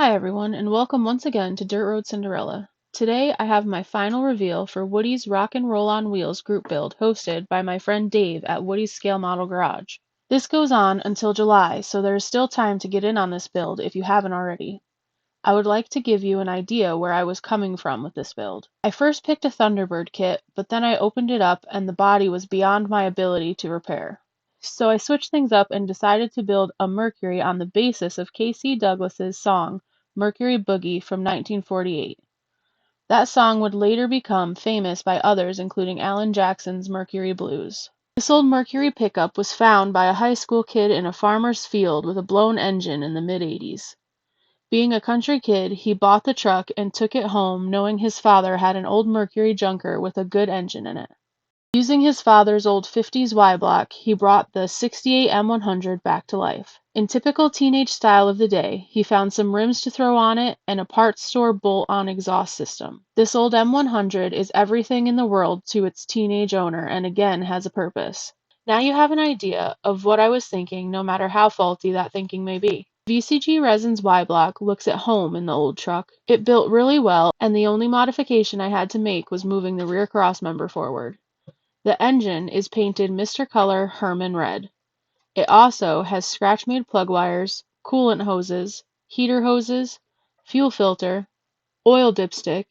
Hi everyone, and welcome once again to Dirt Road Cinderella. Today I have my final reveal for Woody's Rock and Roll on Wheels group build hosted by my friend Dave at Woody's Scale Model Garage. This goes on until July, so there is still time to get in on this build if you haven't already. I would like to give you an idea where I was coming from with this build. I first picked a Thunderbird kit, but then I opened it up and the body was beyond my ability to repair. So I switched things up and decided to build a Mercury on the basis of K.C. Douglas's song Mercury Boogie from 1948. That song would later become famous by others including Alan Jackson's Mercury Blues. This old Mercury pickup was found by a high school kid in a farmer's field with a blown engine in the mid-80s. Being a country kid, he bought the truck and took it home knowing his father had an old Mercury junker with a good engine in it. Using his father's old 50s Y-block, he brought the 68 M100 back to life. In typical teenage style of the day, he found some rims to throw on it and a parts store bolt-on exhaust system. This old M100 is everything in the world to its teenage owner and again has a purpose. Now you have an idea of what I was thinking, no matter how faulty that thinking may be. VCG Resin's Y-block looks at home in the old truck. It built really well, and the only modification I had to make was moving the rear crossmember forward. The engine is painted Mr. Color Herman Red. It also has scratch-made plug wires, coolant hoses, heater hoses, fuel filter, oil dipstick,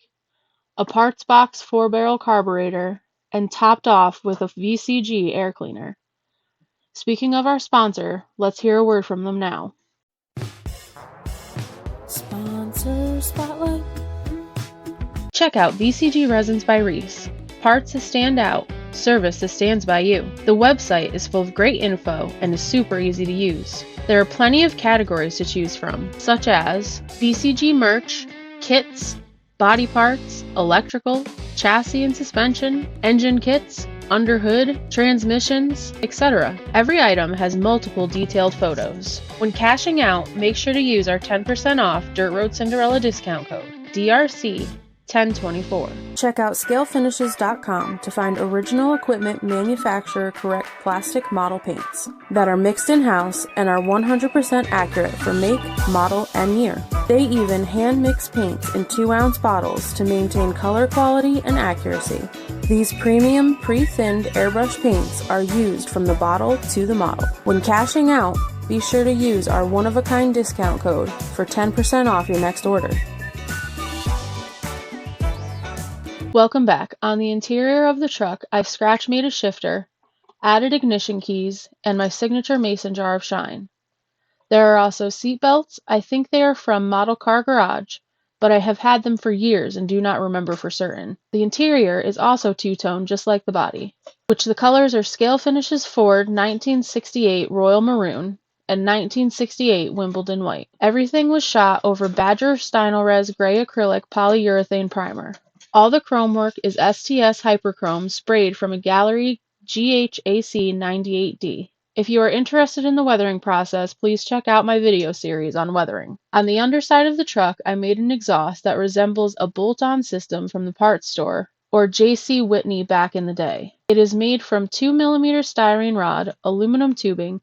a parts box 4-barrel carburetor, and topped off with a VCG air cleaner. Speaking of our sponsor, let's hear a word from them now. Sponsor Spotlight. Check out VCG Resins by Reese. Parts that stand out, service that stands by you. The website is full of great info and is super easy to use. There are plenty of categories to choose from, such as VCG merch, kits, body parts, electrical, chassis and suspension, engine kits, underhood, transmissions, etc. Every item has multiple detailed photos. When cashing out, make sure to use our 10% off Dirt Road Cinderella discount code, DRC 1024. Check out scalefinishes.com to find original equipment manufacturer correct plastic model paints that are mixed in-house and are 100% accurate for make, model, and year. They even hand mix paints in 2-ounce bottles to maintain color quality and accuracy. These premium pre-thinned airbrush paints are used from the bottle to the model. When cashing out, be sure to use our one-of-a-kind discount code for 10% off your next order. Welcome back. On the interior of the truck, I've scratch-made a shifter, added ignition keys, and my signature mason jar of shine. There are also seat belts. I think they are from Model Car Garage, but I have had them for years and do not remember for certain. The interior is also two-tone, just like the body, which the colors are Scale Finishes Ford 1968 Royal Maroon and 1968 Wimbledon White. Everything was shot over Badger Stynylrez Gray Acrylic Polyurethane Primer. All the chrome work is STS Hyperchrome sprayed from a Gallery GHAC 98D. If you are interested in the weathering process, please check out my video series on weathering. On the underside of the truck, I made an exhaust that resembles a bolt-on system from the parts store, or J.C. Whitney back in the day. It is made from 2mm styrene rod, aluminum tubing,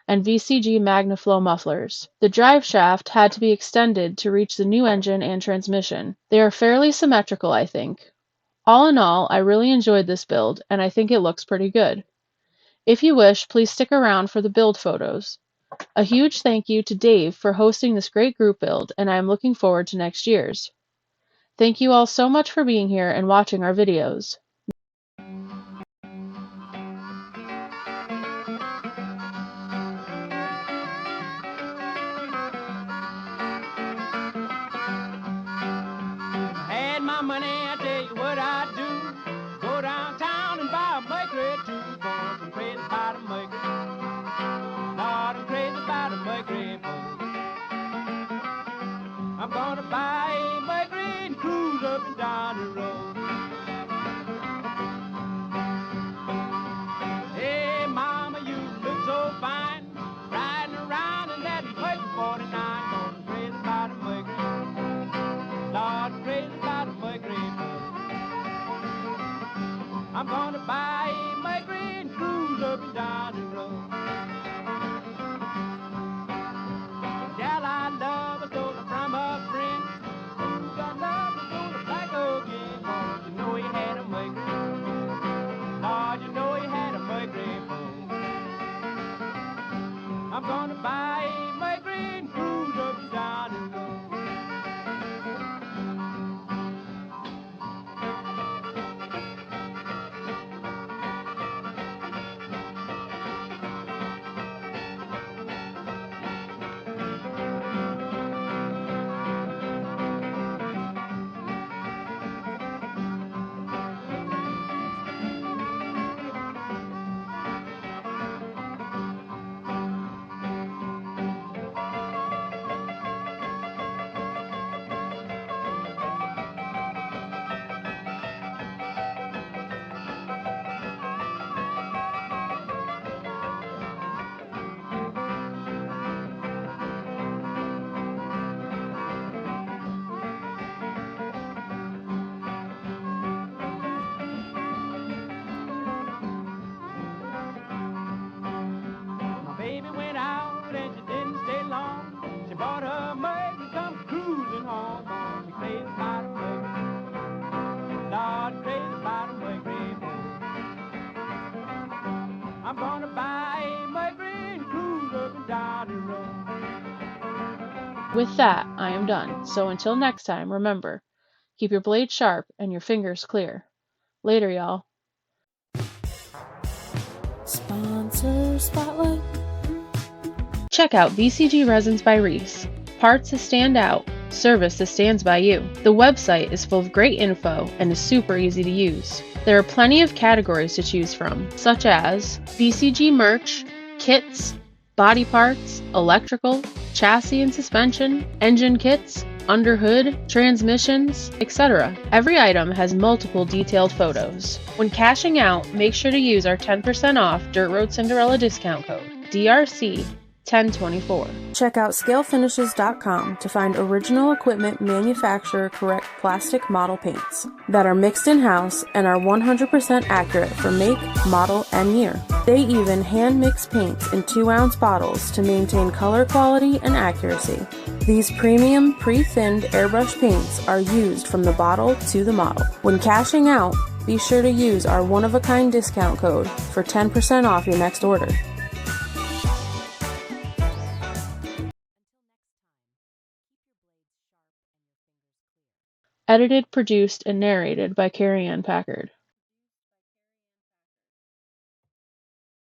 and VCG MagnaFlow mufflers. The drive shaft had to be extended to reach the new engine and transmission. They are fairly symmetrical, I think. All in all, I really enjoyed this build, and I think it looks pretty good. If you wish, please stick around for the build photos. A huge thank you to Dave for hosting this great group build, and I am looking forward to next year's. Thank you all so much for being here and watching our videos. Money, I tell you what I do. Go downtown and buy a Mercury too. Boys, I'm crazy about a Mercury. Lord, I'm crazy about a Mercury. I'm gonna buy a Mercury and cruise up and down the road. Hey, mama, you look so fine, riding around in that Mercury 49. I'm crazy about a Mercury. Lord, I'm crazy about a Mercury. I'm gonna buy a Mercury and cruise up and down the road. The gal I love, I stole her from a With that, I am done. So until next time, remember, keep your blade sharp and your fingers clear. Later, y'all. Sponsor Spotlight. Check out VCG Resins by Reese. Parts that stand out, service that stands by you. The website is full of great info and is super easy to use. There are plenty of categories to choose from, such as VCG merch, kits, body parts, electrical, chassis and suspension, engine kits, underhood, transmissions, etc. Every item has multiple detailed photos. When cashing out, make sure to use our 10% off Dirt Road Cinderella discount code, DRC 1024. Check out scalefinishes.com to find original equipment manufacturer correct plastic model paints that are mixed in-house and are 100% accurate for make, model, and year. They even hand mix paints in 2-ounce bottles to maintain color quality and accuracy. These premium pre-thinned airbrush paints are used from the bottle to the model. When cashing out, be sure to use our one-of-a-kind discount code for 10% off your next order. Edited, produced, and narrated by Carrie Ann Packard.